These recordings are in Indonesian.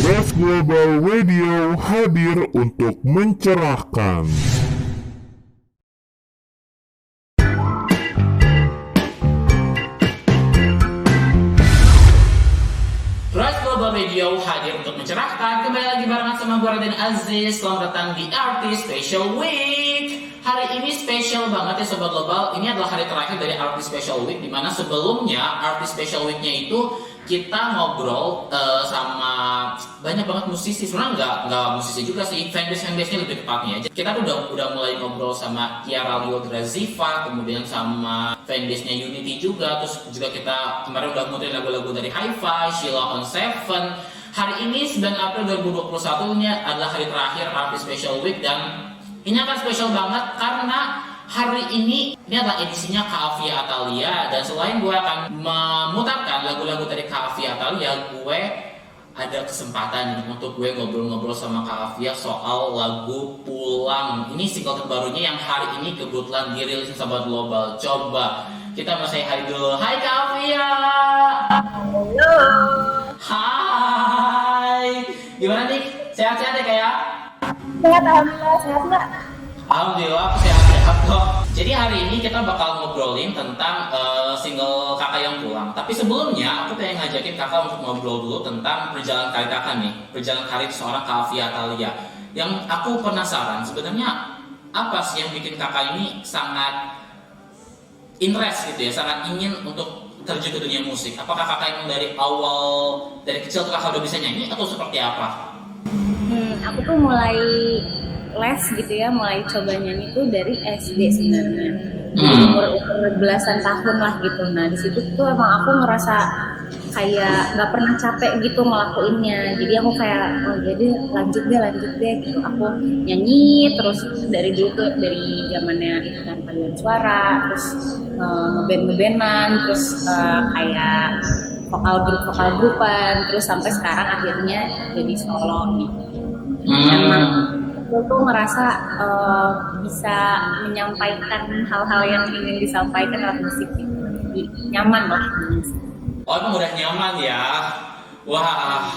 Ras Global Radio hadir untuk mencerahkan. Ras Global Radio hadir untuk mencerahkan. Kembali lagi barengan sama gue Raden Aziz. Selamat datang di Artist Special Week. Hari ini spesial banget ya Sobat Global. Ini adalah hari terakhir dari Artist Special Week, dimana sebelumnya Artist Special Week-nya itu kita ngobrol sama banyak banget musisi. Sebenarnya nggak musisi juga sih, fanbase-nya lebih tepatnya. Kita tuh udah mulai ngobrol sama Kiara Liodra Ziva, kemudian sama fanbase-nya Unity juga. Terus juga kita kemarin udah muterin lagu-lagu dari Hi-Fi, Sheila on Seven. Hari ini 9 April 2021 ini adalah hari terakhir Artist Special Week, dan ini akan spesial banget karena hari ini adalah edisinya Kak Afia Atalia, dan selain gue akan memutarkan lagu-lagu dari Kak Afia Atalia, gue ada kesempatan untuk gue ngobrol-ngobrol sama Kak Afia soal lagu Pulang. Ini single terbarunya yang hari ini kebetulan dirilis Sobat Global. Coba kita mau say hi dulu. Hai Kak Afia. Halo. Hai. Gimana nih? Sehat-sehat ya kayak? Sehat, alhamdulillah. Sehat nggak? Alhamdulillah aku sehat-sehat kok. Jadi hari ini kita bakal ngobrolin tentang single kakak yang pulang. Tapi sebelumnya aku pengen ngajakin kakak untuk ngobrol dulu tentang perjalanan karir kakak nih, perjalanan karir seorang Kak Afia Atalia. Yang aku penasaran sebenarnya apa sih yang bikin kakak ini sangat interest gitu ya, sangat ingin untuk terjun ke dunia musik. Apakah kakak emang dari kecil tuh kakak udah bisa nyanyi atau seperti apa? Aku tuh mulai les gitu ya, mulai coba nyanyi tuh dari SD sebenarnya. Umur belasan tahun lah gitu. Nah di situ tuh emang aku ngerasa kayak nggak pernah capek gitu ngelakuinnya. Jadi aku kayak jadi lanjut deh gitu. Aku nyanyi terus dari dulu tuh, dari zamannya ikutan paduan suara, terus ngeband-ngebandan, terus kayak vokal grupan, terus sampai sekarang akhirnya jadi solo gitu. Emang aku tuh ngerasa bisa menyampaikan hal-hal yang ingin disampaikan lewat musik gitu. Jadi nyaman lah musik. Oh emang udah nyaman ya. Wah,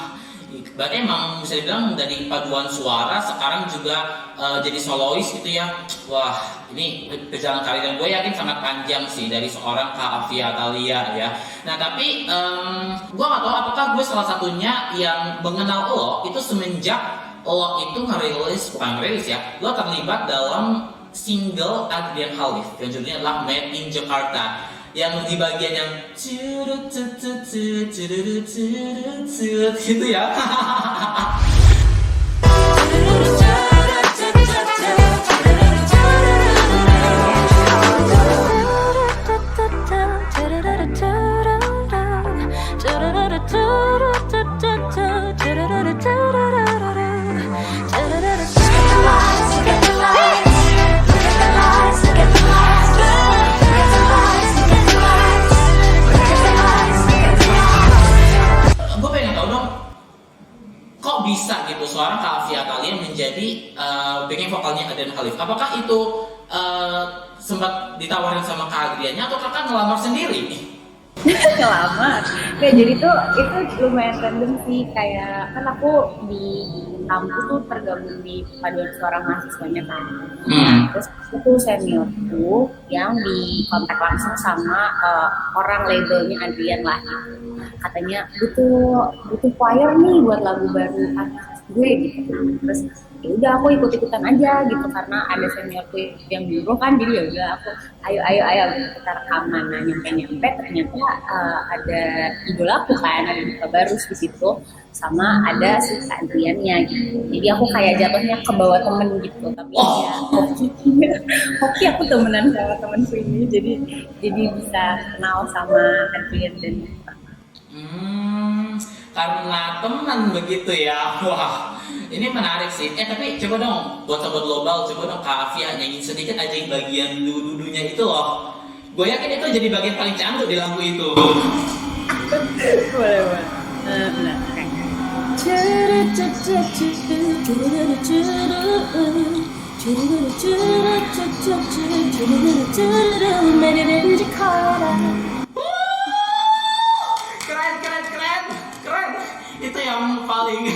berarti emang bisa dibilang dari paduan suara sekarang juga jadi solois gitu ya. Wah, ini perjalanan karir yang gue yakin sangat panjang sih dari seorang Kak Afia Atalia ya. Nah tapi gue gak tahu apakah gue salah satunya yang mengenal lo itu semenjak lo itu bukan ngerilis ya, lo terlibat dalam single Adrian Khalif yang judulnya adalah Made in Jakarta, yang di bagian yang gitu ya. Kok bisa gitu seorang Kak Afia Atalia menjadi backing vokalnya Adrian Khalif? Apakah itu sempat ditawarin sama Kak Adriannya atau kakak ngelamar sendiri? Ngelamar. Kayak jadi tuh itu lumayan random sih, kayak kan aku di kampus tuh tergabung di paduan suara mahasiswanya kan. Terus itu seniorku yang di kontak langsung sama orang labelnya Adrian lah gitu. Katanya butuh choir nih buat lagu baru artis gue gitu. Terus ya udah aku ikut-ikutan aja gitu karena ada seniorku yang nyuruh kan, jadi ya udah aku ayo gitu, kita rekaman. Nah nyampe ternyata ada idolaku kan, ada Duka Barus di situ sama ada si Kak Adriannya gitu. Jadi aku kayak jatuhnya ke bawah temen gitu, tapi ya hoki aku temenan sama temenku ini, jadi bisa kenal sama Adrian dan Karena teman begitu ya. Wah, ini menarik sih. Tapi coba dong buat Sobat Global, coba dong Kak Afia nyanyiin sedikit aja yang bagian dudunya itu loh. Gue yakin itu jadi bagian paling cantik di lagu itu. boleh. Keren. Itu yang paling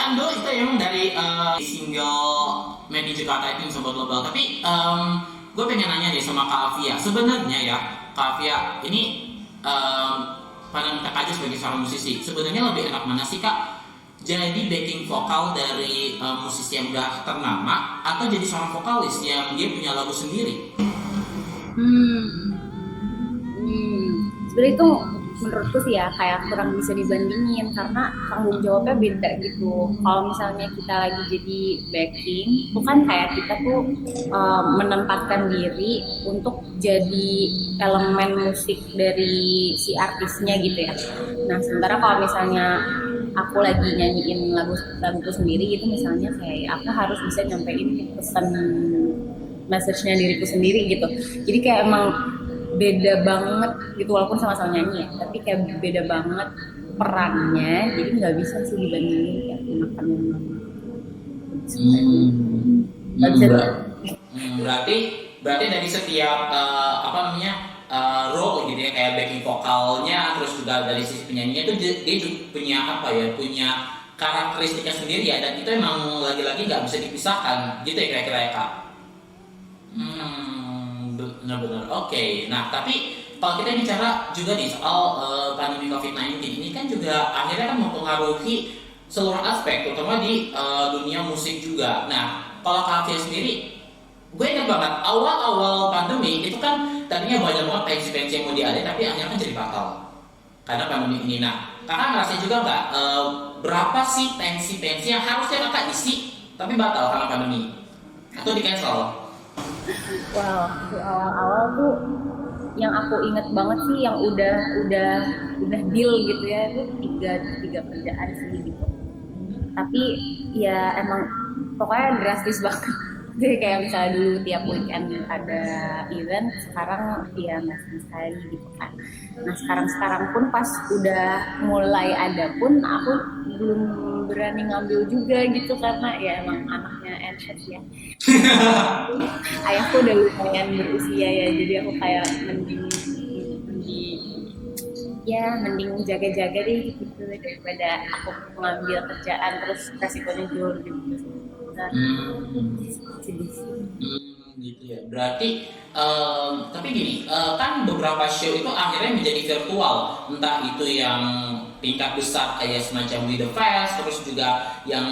kan dulu itu emang dari single Made in Jakarta itu Sobat Global. Tapi gue pengen nanya deh sama Kak Afia. Sebenarnya ya Kak Afia ini pandangan Kak aja sebagai seorang musisi. Sebenarnya lebih enak mana sih Kak? Jadi backing vokal dari musisi yang udah ternama atau jadi seorang vokalis yang dia punya lagu sendiri? Sebenarnya itu menurutku sih ya kayak kurang bisa dibandingin karena tanggung jawabnya beda gitu. Kalau misalnya kita lagi jadi backing, itu kan kayak kita tuh menempatkan diri untuk jadi elemen musik dari si artisnya gitu ya. Nah sementara kalau misalnya aku lagi nyanyiin laguku sendiri gitu misalnya kayak aku harus bisa nyampein pesan message-nya diriku sendiri gitu. Jadi kayak emang beda banget gitu walaupun sama-sama nyanyi ya, tapi kayak beda banget perannya, jadi nggak bisa sih dibandingin kayak makan yang berarti dari setiap role gitu ya kayak backing vokalnya terus juga dari sisi penyanyinya itu dia juga punya punya karakteristiknya sendiri ya, dan itu emang lagi-lagi nggak bisa dipisahkan gitu ya kira-kira ya Kak. Benar-benar oke. Nah tapi kalau kita bicara juga nih soal pandemi COVID-19 ini kan juga akhirnya kan mempengaruhi seluruh aspek terutama di dunia musik juga. Nah kalau Kak Afia sendiri, gue ingat banget awal-awal pandemi itu kan tadinya banyak banget pensi-pensi yang mau diadain tapi akhirnya kan jadi batal karena pandemi ini. Nah kakak ngerasain juga nggak berapa sih pensi-pensi yang harusnya kakak isi tapi batal karena pandemi atau di cancel? Wow, di awal-awal tuh yang aku inget banget sih yang udah deal gitu ya itu tiga kerjaan sih gitu. Tapi ya emang pokoknya drastis banget. Jadi kayak misalnya dulu tiap weekend ada event, sekarang ya nggak sama sekali gitu kan. Nah sekarang pun pas udah mulai ada pun aku belum berani ngambil juga gitu karena ya emang anaknya anxious ya. Ayahku udah lumayan berusia ya, jadi aku kayak mending jaga-jaga deh gitu daripada aku mengambil kerjaan terus resikonya jauh lebih besar. Gitu ya. Berarti tapi gini, kan beberapa show itu akhirnya menjadi virtual, entah itu yang tingkat besar kayak semacam We The Fest, terus juga yang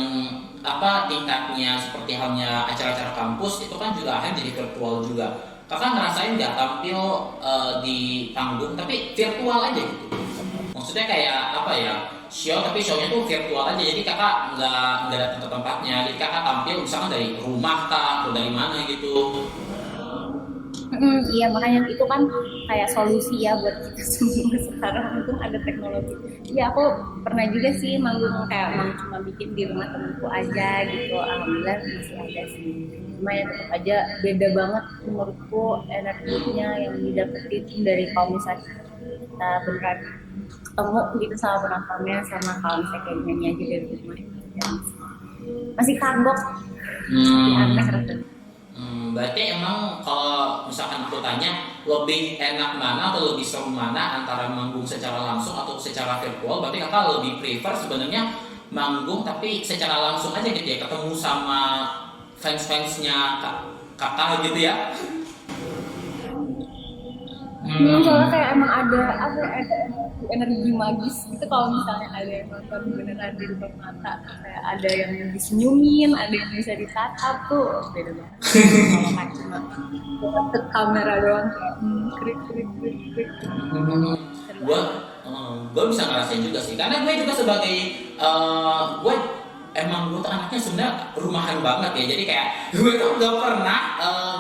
tingkatnya seperti halnya acara-acara kampus itu kan juga akhirnya jadi virtual juga. Kakak ngerasain nggak tampil di panggung tapi virtual aja gitu? Maksudnya kayak show tapi shownya tuh virtual aja, jadi kakak nggak datang ke tempatnya, jadi kakak tampil misalkan dari rumah atau dari mana gitu. Iya makanya itu kan kayak solusi ya buat kita semua sekarang itu ada teknologi. Iya aku pernah juga sih manggung cuma bikin di rumah temanku aja gitu. Alhamdulillah masih ada sih. Cuma ya tetap aja beda banget menurutku energinya yang didapetin dari kalau misalnya kita beneran ketemu gitu sama penontonnya sama kalau misalnya kayak nyanyi aja dari rumah masih kagok. Aneh rasanya. Berarti emang kalau misalkan aku tanya lebih enak mana atau lebih seru mana antara manggung secara langsung atau secara virtual, berarti kakak lebih prefer sebenarnya manggung tapi secara langsung aja gitu ya, ketemu sama fans-fansnya kakak gitu ya? Soalnya kayak emang ada energi magis gitu kalau misalnya ada yang nonton beneran di depan mata, kayak ada yang disenyumin, ada yang bisa ditatap tuh beda banget. Kalau cuma ke kamera doang krik. Gue bisa ngerasain juga sih, karena gue juga sebagai gue tuh anaknya sebenarnya rumahan banget ya, jadi kayak gue tuh nggak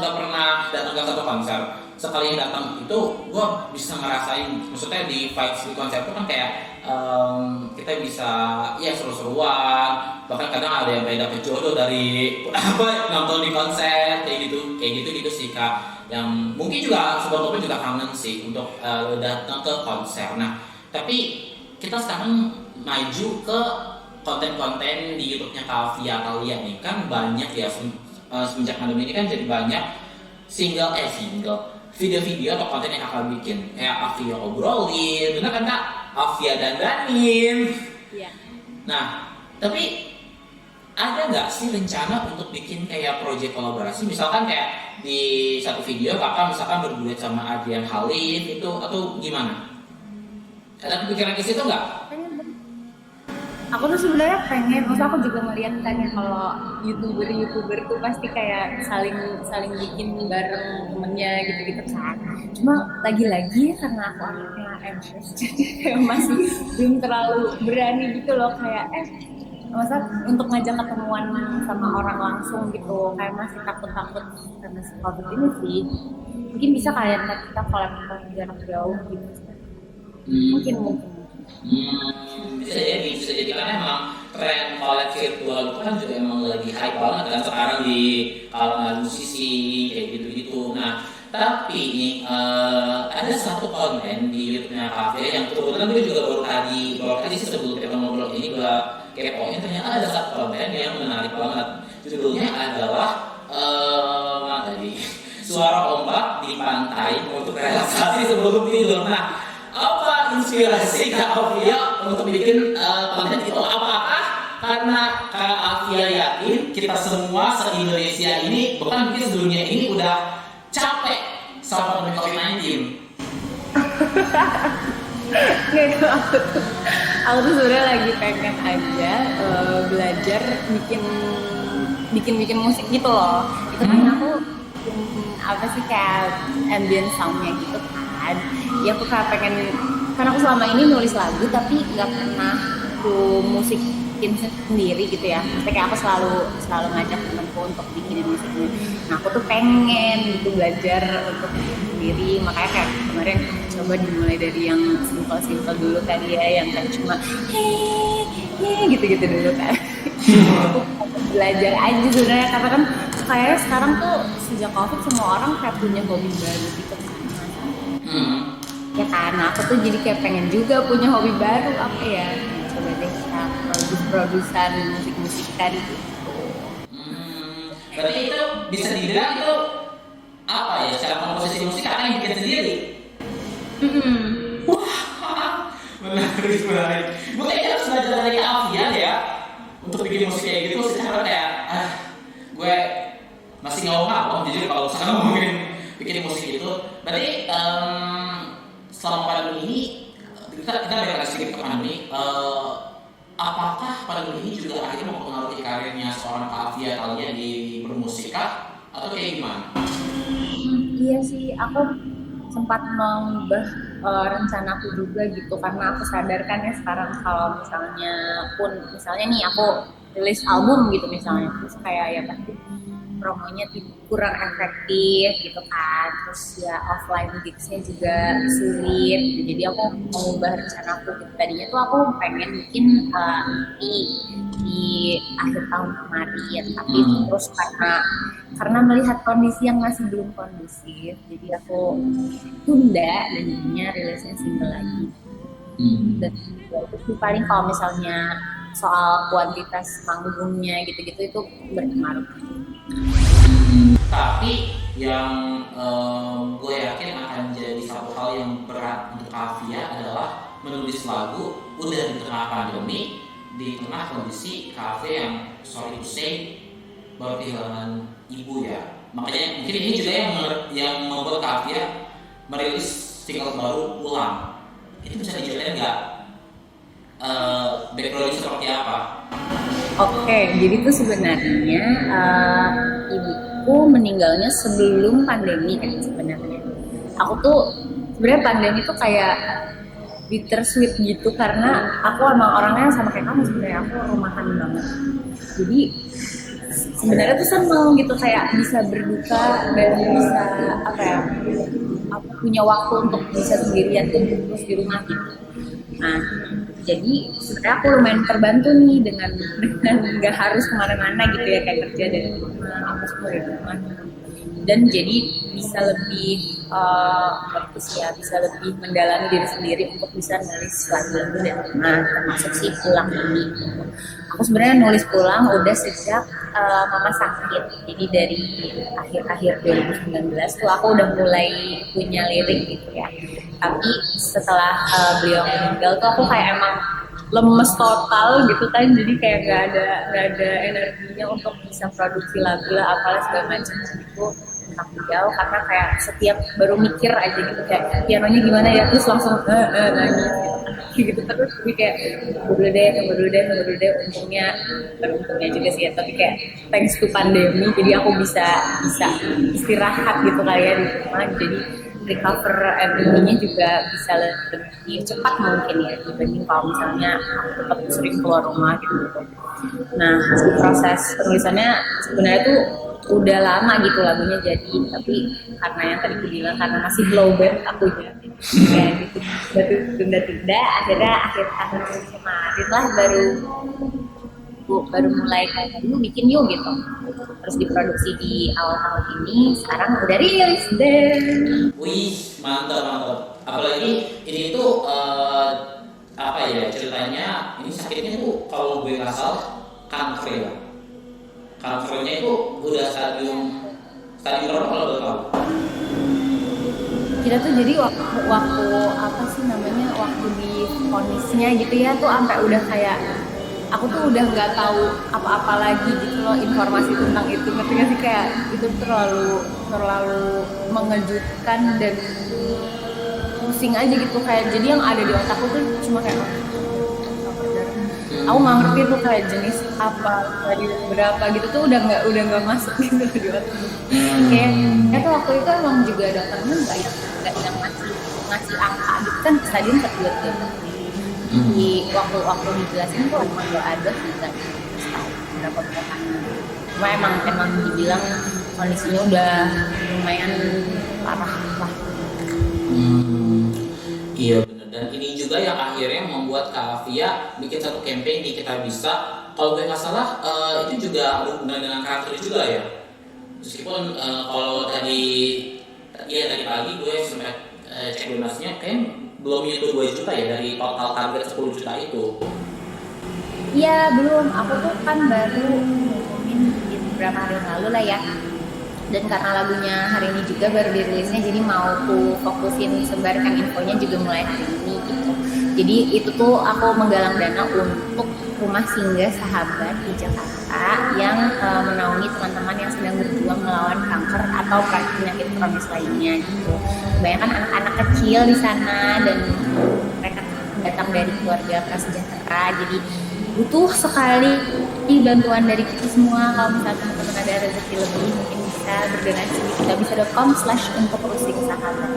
pernah datang ke satu konser. Sekali datang itu gue bisa ngerasain, maksudnya di vibes di konser itu kan kayak kita bisa ya seru-seruan, bahkan kadang ada yang dapet jodoh dari nonton di konser kayak gitu sih Kak, yang mungkin juga sebetulnya juga kangen sih untuk datang ke konser. Nah tapi kita sekarang maju ke konten-konten di YouTube-nya Kak Afia kalian nih, kan banyak ya semenjak pandemi ini kan jadi banyak single video-video atau konten yang kakak bikin, kayak Afia obrolin, bener kan Kak? Afia dandanin. Iya. Nah, tapi ada nggak sih rencana untuk bikin kayak proyek kolaborasi? Misalkan kayak di satu video kakak misalkan berduet sama Adrian Halif itu atau gimana? Ada kepikiran ke situ nggak? Aku tuh sebenarnya pengen, maksudnya aku juga melihat kan ya kalau youtuber tuh pasti kayak saling bikin bareng temennya gitu-gitu kan. Cuma lagi-lagi karena aku anaknya anxious, jadi kayak masih belum terlalu berani gitu loh kayak masa untuk ngajak ketemuan sama orang langsung gitu, kayak masih takut-takut karena si COVID ini sih. Mungkin bisa kalian kita collab jarak jauh gitu. Mungkin. Bisa jadi karena emang tren collab virtual itu kan juga emang lagi hype banget kan sekarang di kalangan musisi kayak gitu-gitu. Nah, tapi nih ada satu konten di YouTube-nya Cafe yang kebetulan gue juga baru tadi sih sebelum kita ngobrol ini gue kepoin, ternyata ada satu konten yang menarik banget. Judulnya adalah tadi suara ombak di pantai untuk relaksasi sebelum tidur. Nah, apa inspirasi Kak Afia untuk bikin konten itu? Apakah karena Kak Afia yakin kita semua se-Indonesia ini, bahkan mungkin sedunia ini udah capek sama pandemi COVID-19? Nggak, aku tuh sebenarnya lagi pengen aja belajar bikin musik gitu loh. Itu kan aku apa sih kayak ambient soundnya gitu kan. Ya aku kayak pengen, karena aku selama ini nulis lagu tapi nggak pernah tuh musikin sendiri gitu ya. Maksudnya kayak aku selalu ngajak temanku untuk bikin musiknya. Nah aku tuh pengen gitu belajar untuk bikin sendiri, makanya kayak kemarin coba dimulai dari yang simple dulu kali ya, yang kan cuma hey gitu dulu kan. Aku belajar aja sebenarnya, karena kan kayaknya sekarang tuh sejak COVID semua orang kayak punya hobi baru gitu kan. Ya karena aku tuh jadi kayak pengen juga punya hobi baru, apa ya, coba deh kita produsen musik tadi gitu. Berarti itu bisa dibilang itu apa ya, cara komposisi musik kakak yang bikin sendiri? Wah, menarik. Gue kayaknya harus belajar dari Alfian ya untuk bikin musik kayak gitu. Secara kayak gue masih ngawang jadi kalau misalkan ngomongin bikin musik itu. Berarti selama pandemi ini kita balik sedikit ke pandemi. Apakah pandemi ini juga akhirnya mempengaruhi karirnya seorang Kak Afia kalian di bermusik kah? Atau kayak gimana? Iya sih, aku sempat mengubah rencanaku juga gitu, karena aku sadar kan ya sekarang kalau misalnya nih aku rilis album gitu misalnya, terus kayak ya pasti promonya kurang efektif gitu kan, terus ya offline gigsnya juga sulit gitu. Jadi aku mengubah rencanaku gitu. Tadinya tuh aku pengen bikin EP di akhir tahun kemarin, tapi terus karena melihat kondisi yang masih belum kondusif, jadi aku tunda dan jadinya rilisnya single lagi. Dan itu paling kalau misalnya soal kuantitas manggungnya gitu-gitu itu berpengaruh. Tapi yang gue yakin akan jadi satu hal yang berat untuk Afia adalah menulis lagu udah di tengah pandemi, di tengah kondisi kafe yang sorry to say baru kehilangan ibu ya. Makanya mungkin ini juga yang membuat Afia merilis single baru Ulang. Itu bisa diceritain nggak backgroundnya seperti apa? Oke, jadi tuh sebenarnya ibuku meninggalnya sebelum pandemi kan sebenarnya. Aku tuh sebenarnya pandemi tuh kayak bittersweet gitu, karena aku emang orangnya sama kayak kamu sebenarnya, aku rumahan banget. Jadi sebenarnya tuh seneng gitu kayak bisa berduka dan bisa apa ya, aku punya waktu untuk bisa sendirian tuh terus di rumah gitu. Nah, jadi sebenarnya aku lumayan terbantu nih dengan nggak harus kemana-mana gitu ya, kayak kerja dari rumah, apa semua dari rumah. Dan jadi bisa lebih bisa lebih mendalami diri sendiri untuk bisa nulis lagu-lagu dan termasuk si Pulang ini. Aku sebenarnya nulis Pulang udah sejak mama sakit. Jadi dari akhir-akhir 2019 tuh aku udah mulai punya lirik gitu ya. Tapi setelah beliau meninggal tuh aku kayak emang lemes total gitu kan, jadi kayak nggak ada energinya untuk bisa produksi lagu lah apalah segala macam gitu tentang beliau, karena kayak setiap baru mikir aja gitu kayak pianonya gimana ya, terus langsung nangis gitu terus. Tapi kayak tunggu dulu deh, untungnya juga sih ya, tapi kayak thanks to pandemi jadi aku bisa istirahat gitu kali ya di rumah, jadi recover everything-nya juga bisa lebih cepat mungkin ya dibanding kalau misalnya aku tetap sering keluar rumah gitu. Nah, proses penulisannya sebenarnya tuh udah lama gitu lagunya jadi, tapi karena yang tadi aku bilang karena masih low band aku kayak gitu tunda akhirnya akhir tahun kemarin lah baru mulai kayak dulu bikin yuk gitu, terus diproduksi di awal tahun ini, sekarang udah rilis deh. Wih, mantap. Apalagi ini tuh apa ya ceritanya? Ini sakitnya tuh kalau gue nggak salah kanker ya. Kankernya itu udah stadium berapa kalau boleh tahu? Kita tuh jadi waktu apa sih namanya, waktu di vonisnya gitu ya tuh sampai udah kayak aku tuh udah nggak tahu apa-apa lagi gitu loh, informasi tentang itu, ngerti nggak sih, kayak itu terlalu mengejutkan dan pusing aja gitu, kayak jadi yang ada di otakku tuh cuma kayak aku nggak ngerti tuh kayak jenis apa tadi berapa gitu tuh udah nggak masuk gitu di otakku. Kayak tuh waktu itu emang juga dokternya nggak yang ngasih angka gitu kan, stadium terbuat gitu. Di waktu dijelasin tuh emang gak ada sih kan berapa cuma emang dibilang kondisinya udah lumayan parah lah. Iya benar, dan ini juga yang akhirnya membuat Kak Afia bikin satu campaign di Kita Bisa. Kalau gue nggak salah itu juga berhubungan dengan karakter juga ya, meskipun kalau tadi pagi gue sempat cek donasinya kayak belum nyentuh 2 juta ya dari total target 10 juta itu. Iya belum, aku tuh kan baru ngumumin beberapa hari yang lalu lah ya, dan karena lagunya hari ini juga baru dirilisnya, jadi mau aku fokusin sebarkan infonya juga mulai hari ini gitu. Jadi itu tuh aku menggalang dana untuk rumah singgah sahabat di Jakarta yang menaungi teman-teman yang sedang berjuang melawan kanker atau penyakit kronis lainnya gitu. Kebanyakan anak-anak kecil di sana dan mereka datang dari keluarga prasejahtera, jadi butuh sekali bantuan dari kita semua. Kalau misalnya teman-teman ada rezeki lebih mungkin bisa berdonasi di kitabisa.com/untukrusing-sahabat.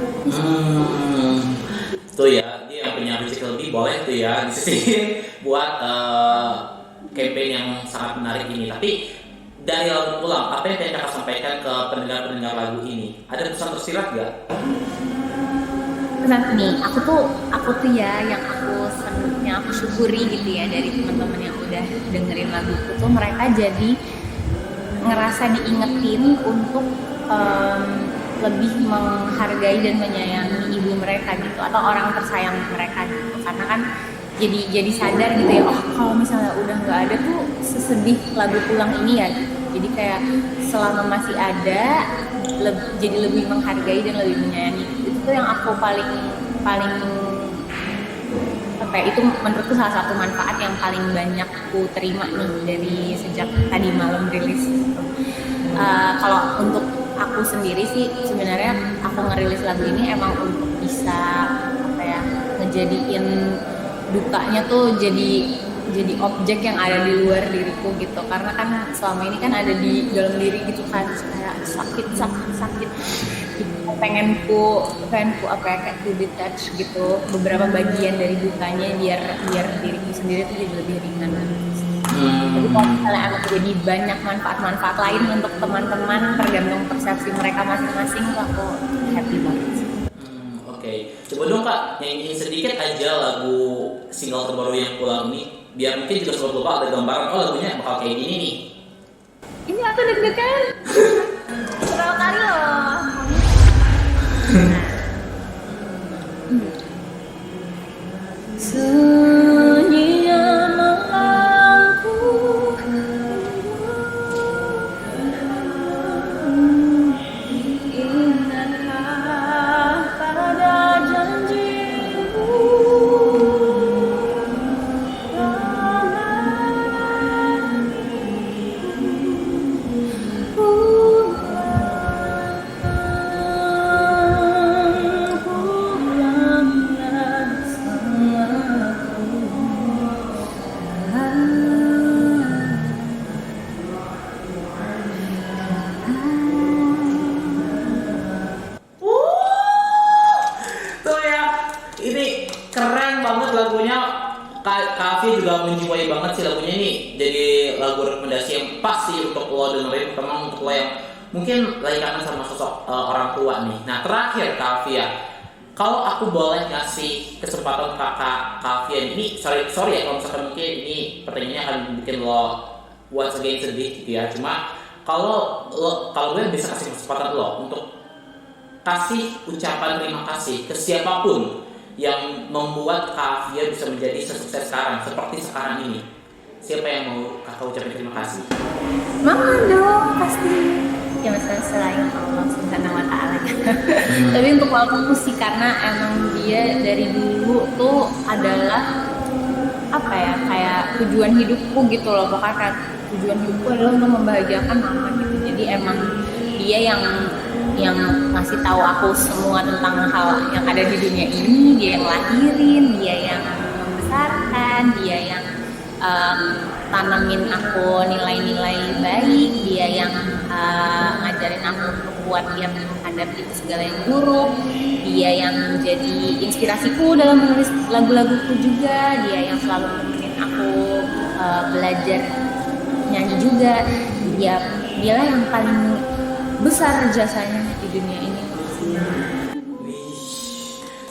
Tuh ya, dia yang punya rezeki lebih boleh tuh ya sih buat campaign yang sangat menarik ini. Tapi dari lagu pulang, apa yang pengen kakak sampaikan ke pendengar lagu ini? Ada pesan tersirat gak? Pesan nih, aku tuh ya yang aku syukuri gitu ya dari teman-teman yang udah dengerin laguku tuh, mereka jadi ngerasa diingetin untuk lebih menghargai dan menyayangi ibu mereka gitu, atau orang tersayang mereka gitu, karena kan jadi sadar gitu ya, oh kalau misalnya udah nggak ada tuh sesedih lagu pulang ini ya gitu. Jadi kayak selama masih ada jadi lebih menghargai dan lebih menyayangi. Itu tuh yang aku paling apa ya, itu menurutku salah satu manfaat yang paling banyak aku terima nih dari sejak tadi malam rilis. Kalau untuk aku sendiri sih sebenarnya aku ngerilis lagu ini emang untuk bisa apa ya, ngejadiin dukanya tuh jadi objek yang ada di luar diriku gitu, karena kan selama ini kan ada di dalam diri gitu kan, kayak sakit pengen ku apa ya, kayak to detach gitu beberapa bagian dari dukanya biar diriku sendiri tuh jadi lebih ringan. Tapi kalau misalnya emang jadi banyak manfaat lain untuk teman-teman, tergantung persepsi mereka masing-masing, aku happy banget sih. Oke. Coba dong Kak, nyanyiin sedikit aja lagu single terbaru yang pulang ini, biar mungkin juga sobat lupa ada gambaran, oh lagunya bakal kayak gini nih. Ini aku deg-degan berapa kali loh. Sunyinya malamku ingatkah pada janjimu ini jadi lagu rekomendasi yang pas sih untuk lo dengerin, terutama untuk lo yang mungkin lagi kangen sama sosok orang tua nih. Nah terakhir Kavia, kalau aku boleh ngasih kesempatan kakak Kavia ini, sorry ya kalau misalkan mungkin ini pertanyaannya akan bikin lo once again sedih gitu ya. Cuma kalau gue bisa kasih kesempatan lo untuk kasih ucapan terima kasih ke siapapun yang membuat Kavia bisa menjadi sesukses sekarang seperti sekarang ini, siapa yang mau kakak ucapin terima kasih? Mama dong pasti. Ya masalah selain Allah Subhanahu wa Ta'ala. Tapi untuk mamaku sih karena emang dia dari dulu tuh adalah apa ya, kayak tujuan hidupku gitu loh. Bahkan kayak tujuan hidupku adalah untuk membahagiakan mama gitu. Jadi emang dia yang ngasih tahu aku semua tentang hal yang ada di dunia ini. Dia yang lahirin, dia yang membesarkan, dia yang tanamin aku nilai-nilai baik, dia yang ngajarin aku untuk kuat dia menghadapi segala yang buruk, dia yang jadi inspirasiku dalam menulis lagu-laguku juga, dia yang selalu nemenin aku belajar nyanyi juga. Dialah yang paling besar jasanya di dunia ini.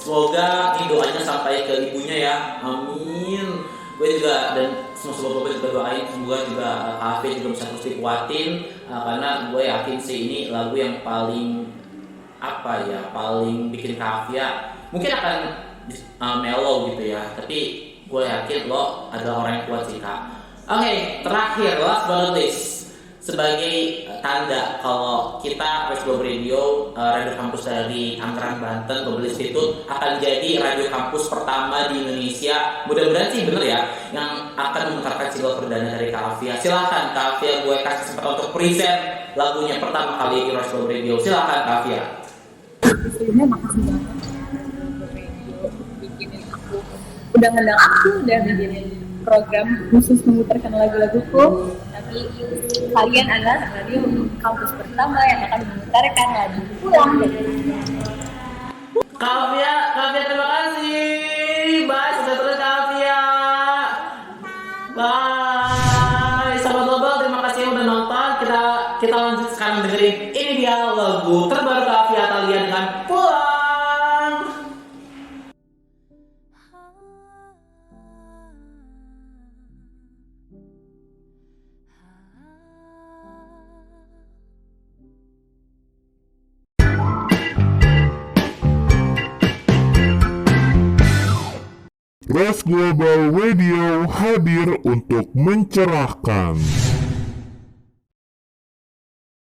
Semoga ini doanya sampai ke ibunya ya, amin. Gue juga dan semua sobat gue juga doain semoga juga Kavia juga bisa terus dikuatin, karena gue yakin sih ini lagu yang paling paling bikin Kavia mungkin akan mellow gitu ya, tapi gue yakin lo adalah orang yang kuat sih Kak. Oke, terakhir last but not least, sebagai tanda kalau kita West Globe Radio, radio kampus dari Tangerang, Banten, Global Institute akan jadi radio kampus pertama di Indonesia, mudah-mudahan sih bener ya, yang akan memutarkan single perdana dari Kavia. Silahkan Kavia, gue kasih kesempatan untuk present lagunya pertama kali di West Globe Radio. Silahkan Kavia. Sebelumnya makasih banget radio bikinin aku, udah ngundang aku, udah bikinin program khusus memutarkan lagu-laguku. Tapi kalian adalah radio kampus pertama yang akan memutarkan lagu Pulang dari Kavia, terima kasih. Bye, sudah terus Kavia. Bye. Sahabat Global, terima kasih yang udah nonton. Kita lanjut sekarang dengerin ini dia lagu terbaru Kavia Thalia dengan Pulang. Ras Global Radio hadir untuk mencerahkan.